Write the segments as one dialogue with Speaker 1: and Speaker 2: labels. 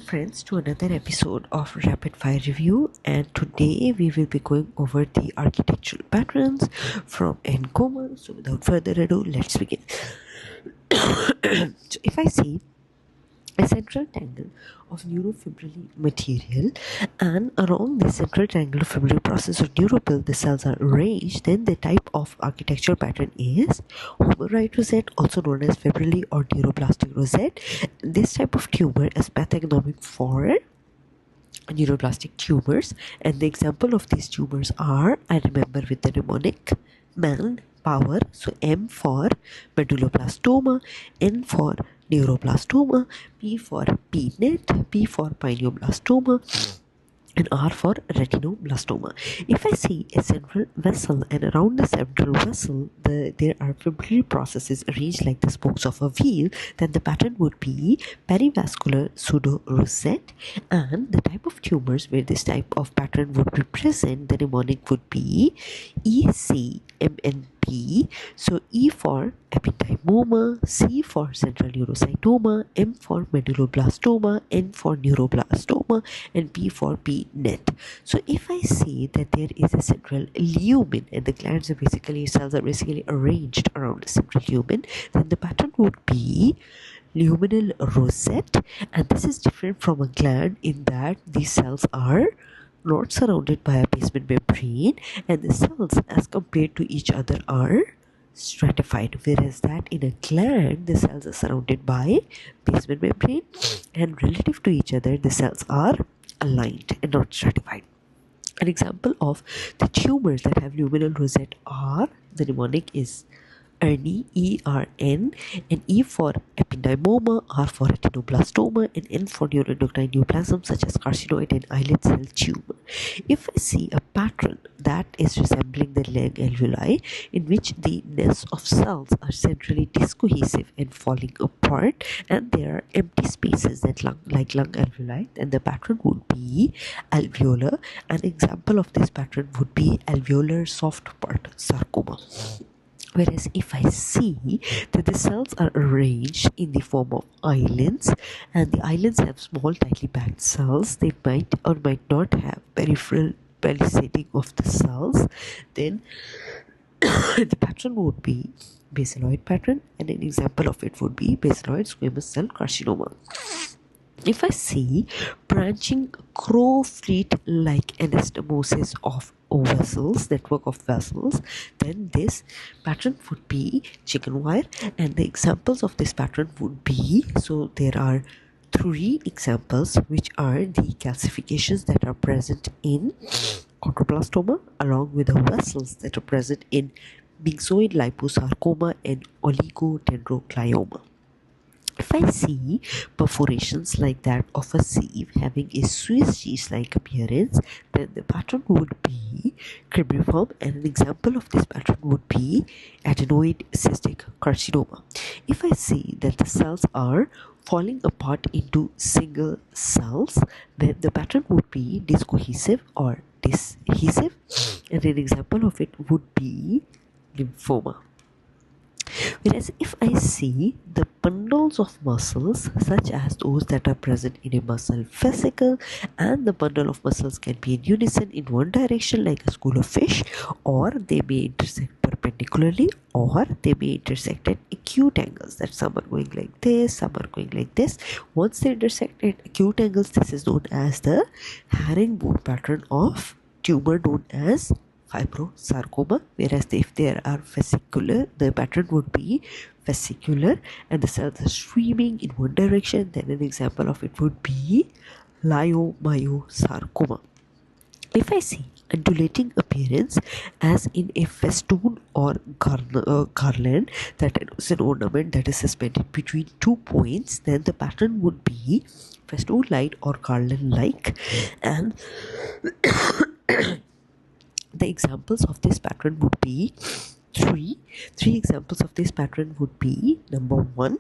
Speaker 1: friends, to another episode of Rapid Fire Review, and today we will be going over the architectural patterns from Ankoma. So without further ado, let's begin. So if I see a central triangle of neurofibrillary material, and around this central triangle of fibrillary process or neuropil the cells are arranged, then the type of architectural pattern is homoeroid rosette, also known as fibrillary or neuroblastic rosette. This type of tumor is pathognomic for neuroblastic tumors, and the example of these tumors are, I remember with the mnemonic, man power, so M for medulloblastoma, N for neuroblastoma, P for pnet, P for pineoblastoma, and R for retinoblastoma. If I see a central vessel, and around the central vessel there are fibrillary processes arranged like the spokes of a wheel, then the pattern would be perivascular pseudo-rosette. And the type of tumors where this type of pattern would be present, the mnemonic would be ECMNP. So E for ependymoma, C for central neurocytoma, M for medulloblastoma, N for neuroblastoma, and P for pnet. So if I say that there is a central lumen and the glands are basically, cells are basically arranged around the central lumen, then the pattern would be luminal rosette. And this is different from a gland in that these cells are not surrounded by a basement membrane, and the cells as compared to each other are stratified, whereas that in a gland the cells are surrounded by basement membrane, and relative to each other the cells are aligned and not stratified. An example of the tumors that have luminal rosette are, the mnemonic is ERN, ERN, and E for ependymoma, R for retinoblastoma, and N for neuroendocrine neoplasm such as carcinoid and islet cell tumor. If I see a pattern that is resembling the lung alveoli, in which the nests of cells are centrally discohesive and falling apart, and there are empty spaces that like lung alveoli, then the pattern would be alveolar. An example of this pattern would be alveolar soft part sarcoma. Whereas if I see that the cells are arranged in the form of islands, and the islands have small tightly packed cells, they might or might not have peripheral palisading of the cells, then the pattern would be basaloid pattern, and an example of it would be basaloid squamous cell carcinoma. If I see branching crow-fleet-like anastomosis of vessels, network of vessels, then this pattern would be chicken wire, and the examples of this pattern would be, so there are three examples, which are the calcifications that are present in chondroblastoma, along with the vessels that are present in myxoid liposarcoma and oligodendroglioma. If I see perforations like that of a sieve having a Swiss cheese-like appearance, then the pattern would be cribriform, and an example of this pattern would be adenoid cystic carcinoma. If I see that the cells are falling apart into single cells, then the pattern would be discohesive or disheesive, and an example of it would be lymphoma. Whereas if I see the bundles of muscles, such as those that are present in a muscle vesicle, and the bundle of muscles can be in unison in one direction like a school of fish, or they may intersect perpendicularly, or they may intersect at acute angles, that some are going like this, some are going like this. Once they intersect at acute angles, this is known as the herringbone pattern of tumor known as fibrosarcoma. Whereas if there are vesicular, the pattern would be vesicular and the cells are streaming in one direction, then an example of it would be leiomyosarcoma. If I see undulating appearance as in a festoon or garland, that is an ornament that is suspended between 2 points, then the pattern would be festoon-like or garland-like. And the examples of this pattern would be three examples of this pattern would be: number one,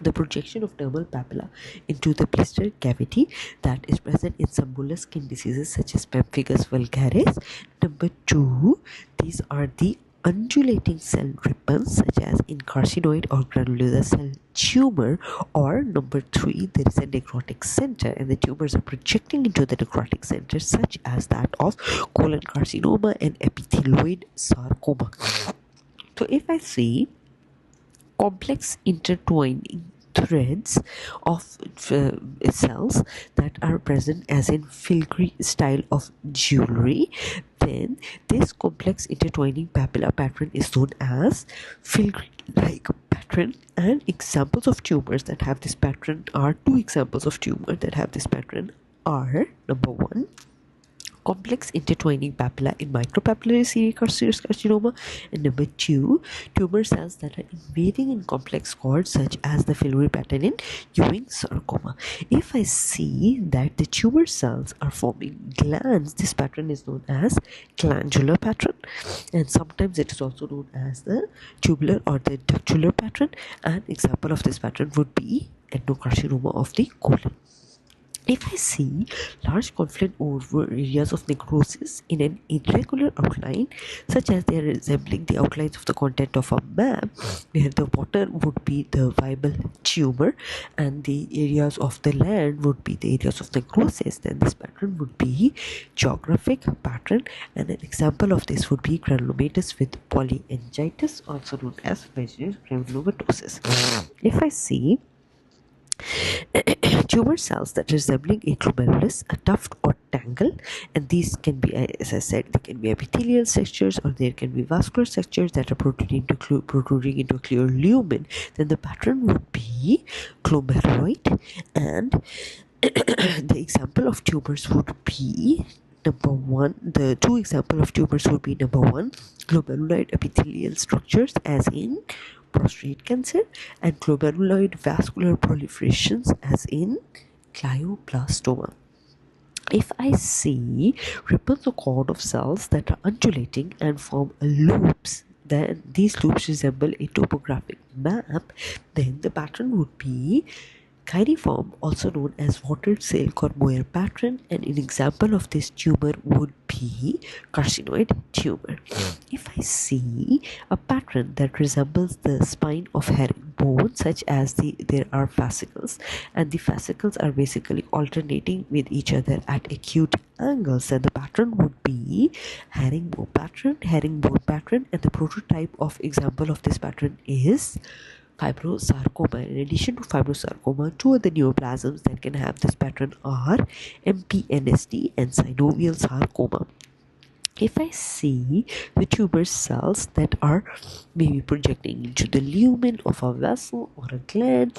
Speaker 1: the projection of dermal papilla into the blister cavity that is present in some molluscan diseases such as pemphigus vulgaris. Number two, these are the undulating cell ribbons such as in carcinoid or granulosa cell tumor, or number 3, there is a necrotic center and the tumors are projecting into the necrotic center such as that of colon carcinoma and epithelioid sarcoma. So if I see complex intertwining threads of cells that are present as in filigree style of jewelry, then this complex intertwining papilla pattern is known as filigree like pattern. And examples of tumors that have this pattern are two examples of tumor that have this pattern are number 1, complex intertwining papilla in micropapillary carcinoma, and number 2, tumor cells that are invading in complex cords such as the filigree pattern in Ewing sarcoma. If I see that the tumor cells are forming glands, this pattern is known as glandular pattern, and sometimes it is also known as the tubular or the ductular pattern. An example of this pattern would be endocarcinoma of the colon. If I see large confluent over areas of necrosis in an irregular outline, such as they are resembling the outlines of the content of a map, where the water would be the viable tumor and the areas of the land would be the areas of necrosis, then this pattern would be geographic pattern, and an example of this would be granulomatous with polyangiitis, also known as vaginal granulomatosis. If I see tumor cells that resembling a glomerulus, a tuft or tangle, and these can be, as I said, they can be epithelial structures or there can be vascular structures that are protruding into a clear lumen, then the pattern would be glomeruloid. And the example of tumors would be number 1, the two example of tumors would be number 1, glomeruloid epithelial structures as in prostate cancer, and glomeruloid vascular proliferations as in glioblastoma. If I see ribbons or cord of cells that are undulating and form loops, then these loops resemble a topographic map, then the pattern would be Gyniform, also known as watered silk or moire pattern, and an example of this tumor would be carcinoid tumor. If I see a pattern that resembles the spine of herringbone, such as there are fascicles, and the fascicles are basically alternating with each other at acute angles, then the pattern would be herringbone pattern, and the prototype of example of this pattern is fibrosarcoma. In addition to fibrosarcoma, two other neoplasms that can have this pattern are MPNST and synovial sarcoma. If I see the tumor cells that are maybe projecting into the lumen of a vessel or a gland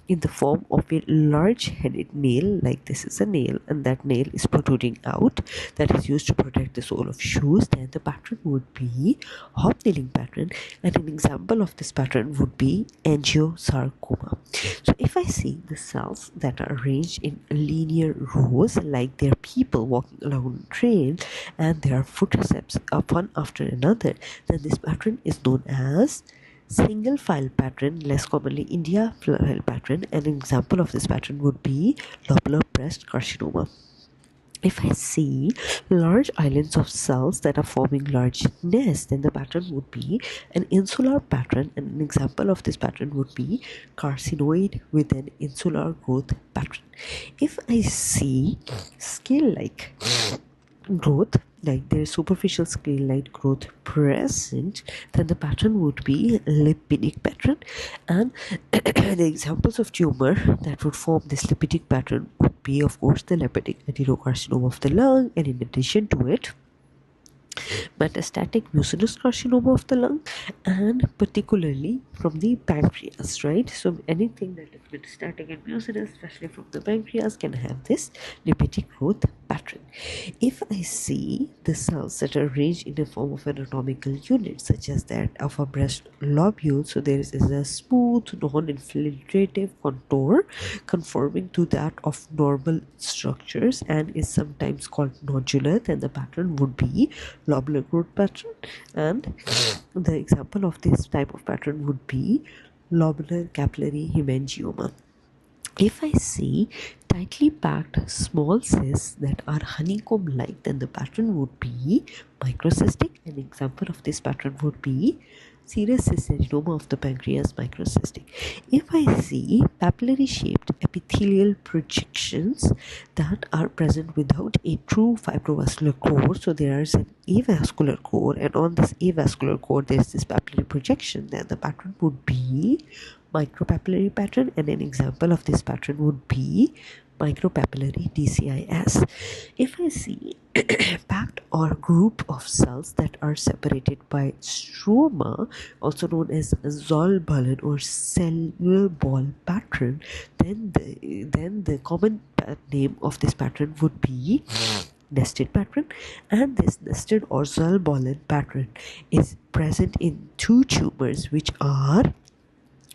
Speaker 1: in the form of a large headed nail, like this is a nail and that nail is protruding out, that is used to protect the sole of shoes, then the pattern would be hobnailing pattern, and an example of this pattern would be angiosarcoma. So if I see the cells that are arranged in linear rows like they're people walking along a trail and there are footsteps one after another, then this pattern is known as single file pattern, less commonly India file pattern. An example of this pattern would be lobular breast carcinoma. If I see large islands of cells that are forming large nests, then the pattern would be an insular pattern, and an example of this pattern would be carcinoid with an insular growth pattern. If I see scale-like growth, like there is superficial scale-like growth present, then the pattern would be lipidic pattern, and the examples of tumor that would form this lipidic pattern would be, of course, the lipidic adenocarcinoma of the lung, and in addition to it, metastatic mucinous carcinoma of the lung, and particularly from the pancreas, right? So anything that is metastatic and mucinous, especially from the pancreas, can have this lipidic growth pattern. If I see the cells that are arranged in the form of an anatomical unit, such as that of a breast lobule, so there is a smooth, non-infiltrative contour conforming to that of normal structures and is sometimes called nodular, then the pattern would be lobular growth pattern, and the example of this type of pattern would be lobular capillary hemangioma. If I see tightly packed small cysts that are honeycomb-like, then the pattern would be microcystic. An example of this pattern would be serous cystadenoma of the pancreas, microcystic. If I see papillary-shaped epithelial projections that are present without a true fibrovascular core, so there is an avascular core, and on this avascular core there is this papillary projection, then the pattern would be micropapillary pattern, and an example of this pattern would be micropapillary DCIS. If I see packed or group of cells that are separated by stroma, also known as Zollballen or cellular ball pattern, then the common name of this pattern would be nested pattern, and this nested or Zollballen pattern is present in two tumors which are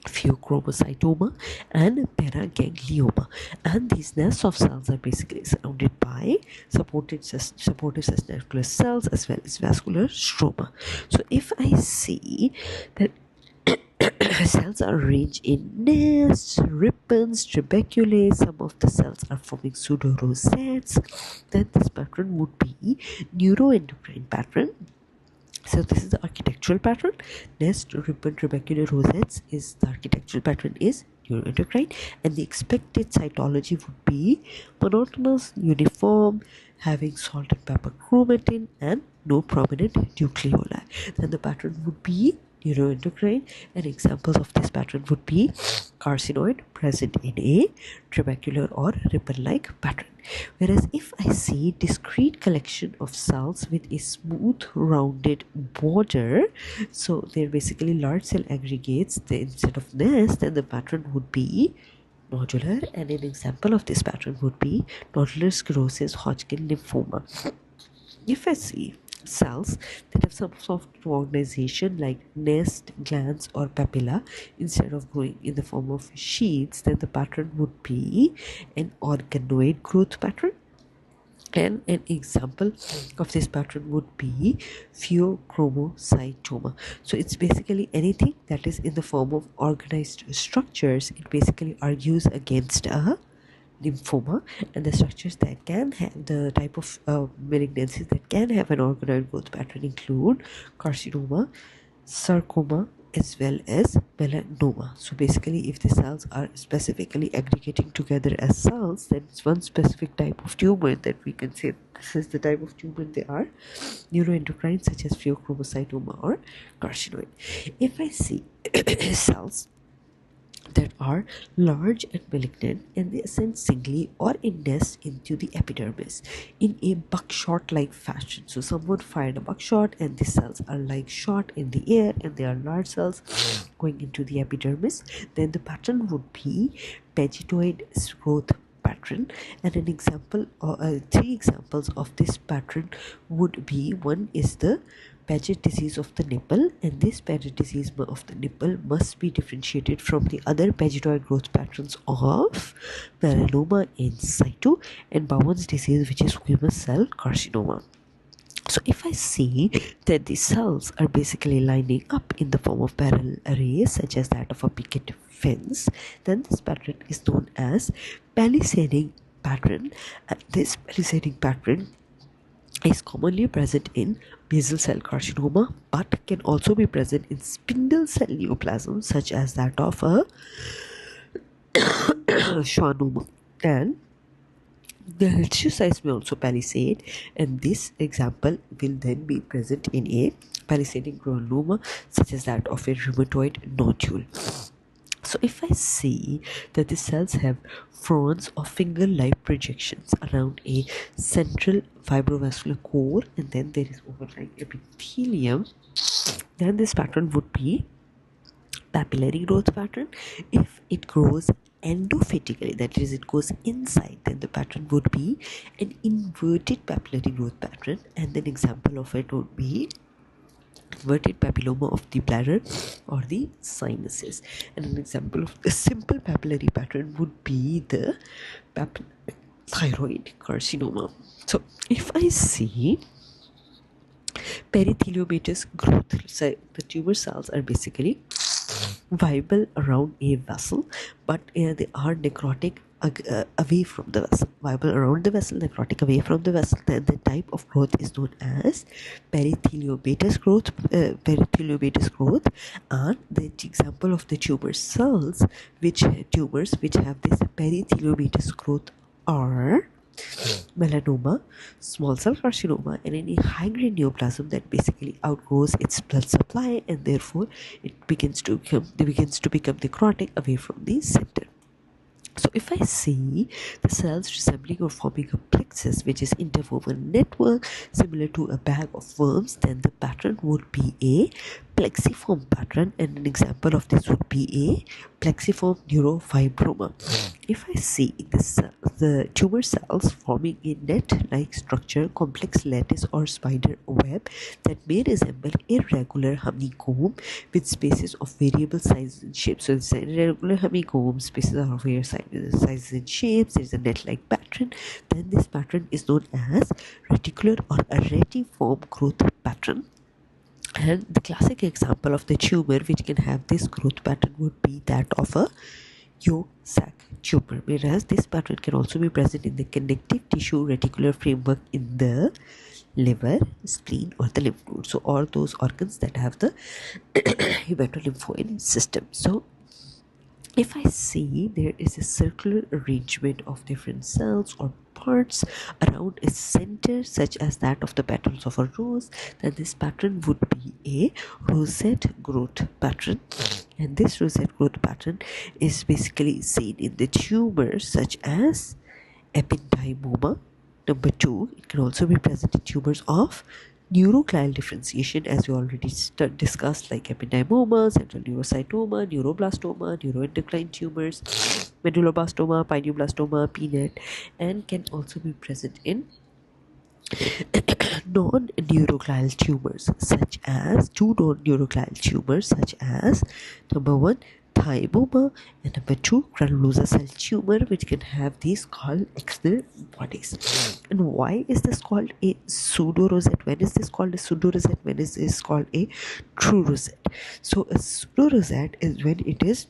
Speaker 1: pheochromocytoma and paraganglioma, and these nests of cells are basically surrounded by supportive nuclear cells as well as vascular stroma. So if I see that cells are arranged in nests, ribbons, trabeculae, some of the cells are forming pseudo-rosettes, then this pattern would be neuroendocrine pattern. So this is the architectural pattern. Nest, ribbon, trabecular rosettes is the architectural pattern is neuroendocrine, and the expected cytology would be monotonous, uniform, having salt and pepper chromatin, and no prominent nucleoli. Then the pattern would be neuroendocrine, and examples of this pattern would be carcinoid present in a trabecular or ribbon-like pattern. Whereas if I see discrete collection of cells with a smooth rounded border, so they're basically large cell aggregates instead of nests, then the pattern would be nodular, and an example of this pattern would be nodular sclerosis Hodgkin lymphoma. If I see cells that have some sort of organization like nest, glands, or papilla instead of growing in the form of sheaths, then the pattern would be an organoid growth pattern. And an example of this pattern would be pheochromocytoma. So it's basically anything that is in the form of organized structures. It basically argues against a lymphoma, and the structures that can have the type of malignancies that can have an organoid growth pattern include carcinoma, sarcoma, as well as melanoma. So basically, if the cells are specifically aggregating together as cells, then it's one specific type of tumor that we can say this is the type of tumor they are, neuroendocrine, such as pheochromocytoma or carcinoid. If I see cells that are large and malignant, and they ascend singly or in nests into the epidermis in a buckshot-like fashion. So someone fired a buckshot and the cells are like shot in the air and they are large cells going into the epidermis, then the pattern would be pagetoid growth pattern. And an example or three examples of this pattern would be, one is the Paget disease of the nipple, and this Paget disease of the nipple must be differentiated from the other pagetoid growth patterns of melanoma in situ and Bowen's disease, which is squamous cell carcinoma. So if I see that the cells are basically lining up in the form of parallel arrays such as that of a picket fence, then this pattern is known as palisading pattern. And this palisading pattern is commonly present in basal cell carcinoma, but can also be present in spindle cell neoplasm such as that of a schwannoma, and the histiocytes may also palisade, and this example will then be present in a palisading granuloma such as that of a rheumatoid nodule. So if I see that the cells have fronds or finger-like projections around a central fibrovascular core, and then there is overlying epithelium, then this pattern would be papillary growth pattern. If it grows endophytically, that is, it goes inside, then the pattern would be an inverted papillary growth pattern, and an example of it would be inverted papilloma of the bladder or the sinuses. And an example of a simple papillary pattern would be the thyroid carcinoma. So if I see peritheliomatoous growth, so the tumor cells are basically viable around a vessel, but they are necrotic away from the vessel. Viable around the vessel, necrotic away from the vessel. Then the type of growth is known as peritheliobetous growth. Peritheliobetous growth, and the example of the tumor cells, which tumors which have this peritheliobetous growth are melanoma, small cell carcinoma, and any high-grade neoplasm that basically outgrows its blood supply, and therefore it begins to become necrotic away from the center. So if I see the cells resembling or forming a plexus, which is interwoven network similar to a bag of worms, then the pattern would be a plexiform pattern, and an example of this would be a plexiform neurofibroma. If I see the tumor cells forming a net-like structure, complex lattice or spider web that may resemble irregular honeycomb with spaces of variable sizes and shapes. So it's an irregular honeycomb, spaces are of various sizes and shapes. There's a net-like pattern. Then this pattern is known as reticular or a retiform growth pattern. And the classic example of the tumor which can have this growth pattern would be that of a yolk sac tumor, whereas this pattern can also be present in the connective tissue reticular framework in the liver, spleen, or the lymph nodes. So all those organs that have the hematolymphoid system. So if I see there is a circular arrangement of different cells or parts around a center, such as that of the petals of a rose, then this pattern would be a rosette growth pattern. And this rosette growth pattern is basically seen in the tumors such as ependymoma. Number 2, it can also be present in tumors of neuroglial differentiation, as we already discussed, like ependymoma, central neurocytoma, neuroblastoma, neuroendocrine tumors, medulloblastoma, pineoblastoma, PNET, and can also be present in non-neuroglial tumors, such as number 1, thymoma, and number 2, granulosa cell tumor, which can have these called external bodies. And why is this called a pseudo rosette? When is this called a pseudo rosette? When is this called a true rosette? So a pseudo rosette is when it is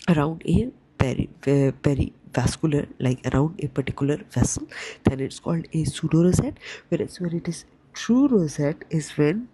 Speaker 1: around a perivascular, like around a particular vessel, then it's called a pseudo rosette. Whereas when it is true rosette is when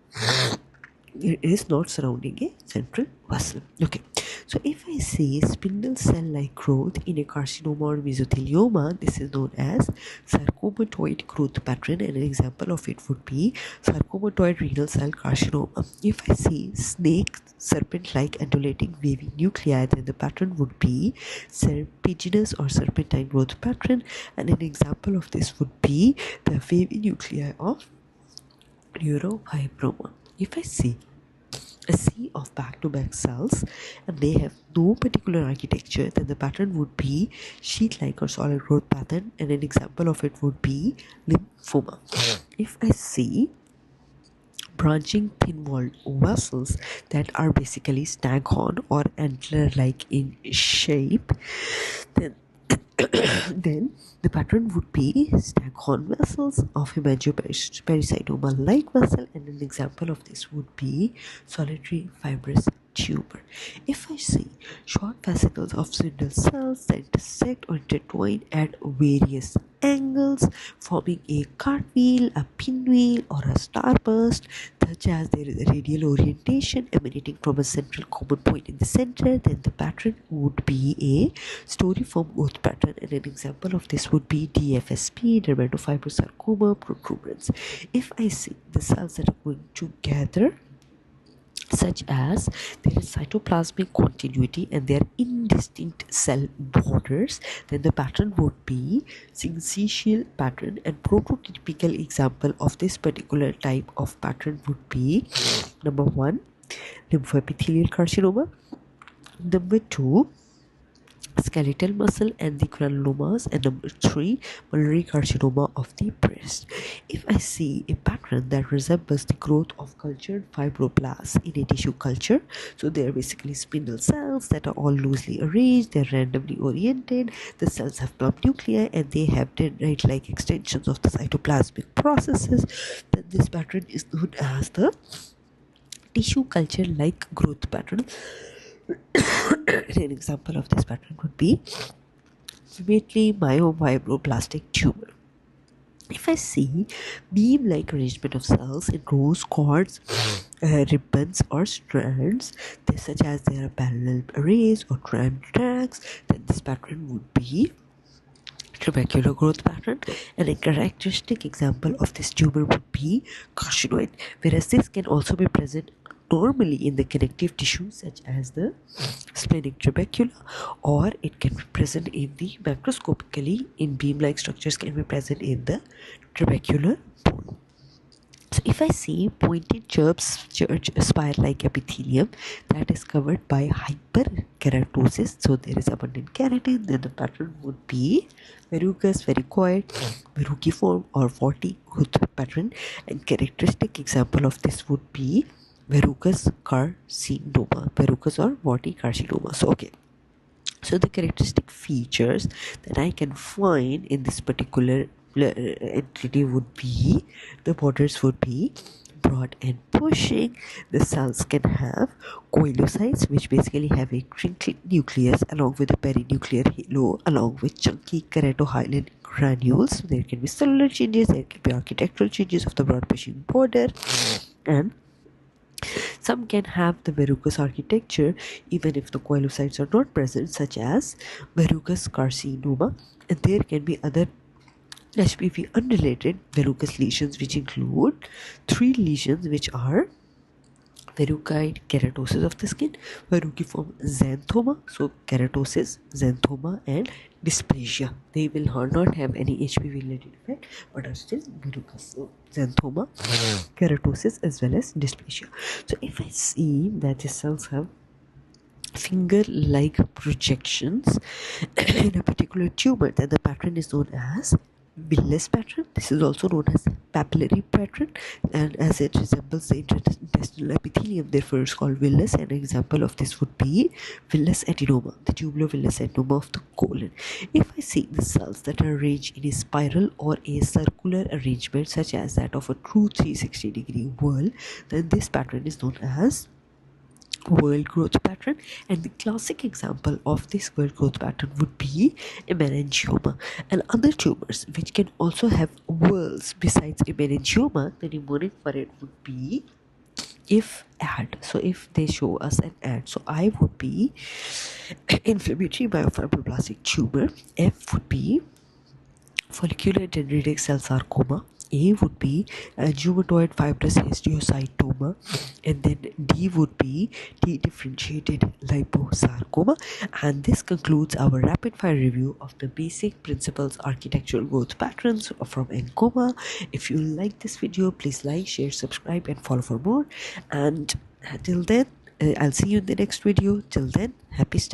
Speaker 1: it is not surrounding a central vessel. Okay, so if I say spindle cell-like growth in a carcinoma or mesothelioma, this is known as sarcomatoid growth pattern, and an example of it would be sarcomatoid renal cell carcinoma. If I see snake serpent-like undulating wavy nuclei, then the pattern would be serpiginous or serpentine growth pattern, and an example of this would be the wavy nuclei of neurofibroma. If I see a sea of back-to-back cells and they have no particular architecture, then the pattern would be sheet-like or solid growth pattern, and an example of it would be lymphoma. If I see branching thin-walled vessels that are basically staghorn or antler-like in shape, then then the pattern would be staghorn vessels of hemangiopericytoma-like vessel, and an example of this would be solitary fibrous tumor. If I see short fascicles of spindle cells that intersect or intertwine at various angles, forming a cartwheel, a pinwheel, or a starburst, such as there is a radial orientation emanating from a central common point in the center, then the pattern would be a storiform growth pattern, and an example of this would be DFSP, dermatofibrosarcoma protuberans. If I see the cells that are going together, such as there is cytoplasmic continuity and there are indistinct cell borders, then the pattern would be syncytial pattern, and prototypical example of this particular type of pattern would be number 1, lymphoepithelial carcinoma, number 2, skeletal muscle and the granulomas, and number 3, biliary carcinoma of the breast. If I see a pattern that resembles the growth of cultured fibroblasts in a tissue culture, so they are basically spindle cells that are all loosely arranged, they are randomly oriented, the cells have plump nuclei, and they have dendrite-like extensions of the cytoplasmic processes, then this pattern is known as the tissue culture like growth pattern. An example of this pattern would be inflammatory myofibroblastic tumor. If I see beam-like arrangement of cells in rows, cords, ribbons, or strands, such as there are parallel arrays or tracks, then this pattern would be trabecular growth pattern, and a characteristic example of this tumor would be carcinoid, whereas this can also be present normally in the connective tissue such as the splenic trabecula, or it can be present in the macroscopically in beam-like structures can be present in the trabecular bone. So if I see pointed spire-like epithelium that is covered by hyperkeratosis, so there is abundant keratin, then the pattern would be verrucous, vericoid, verruciform, or warty growth pattern. And characteristic example of this would be verrucous carcinoma, verrucous or warty carcinoma. So okay. So the characteristic features that I can find in this particular entity would be the borders would be broad and pushing. The cells can have coelocytes, which basically have a crinkled nucleus along with a perinuclear halo, along with chunky keratohyaline granules. There can be cellular changes, there can be architectural changes of the broad pushing border, and some can have the verrucous architecture even if the coelocytes are not present, such as verrucous carcinoma. And there can be other HPV unrelated verrucous lesions, which include 3 lesions, which are verrucoid keratosis of the skin, verruciform xanthoma, so keratosis, xanthoma, and dysplasia. They will not have any HPV related effect but are still verrucous. So xanthoma, keratosis, as well as dysplasia. So if I see that the cells have finger-like projections in a particular tumor, then the pattern is known as Willis pattern. This is also known as papillary pattern, and as it resembles the intestinal epithelium, therefore it's called Willis. An example of this would be Willis adenoma, the tubulovillous adenoma of the colon. If I see the cells that are arranged in a spiral or a circular arrangement, such as that of a true 360-degree whirl, then this pattern is known as world growth pattern. And the classic example of this world growth pattern would be a meningioma. And other tumors which can also have whorls besides a meningioma, the mnemonic for it would be if ad. So if they show us an ad, so I would be inflammatory myofibroblastic tumor, F would be follicular dendritic cell sarcoma, A would be rheumatoid fibrous histiocytoma, and then D would be T-differentiated liposarcoma. And this concludes our rapid fire review of the basic principles architectural growth patterns from Ankoma. If you like this video, please like, share, subscribe, and follow for more. And till then, I'll see you in the next video. Till then, happy study.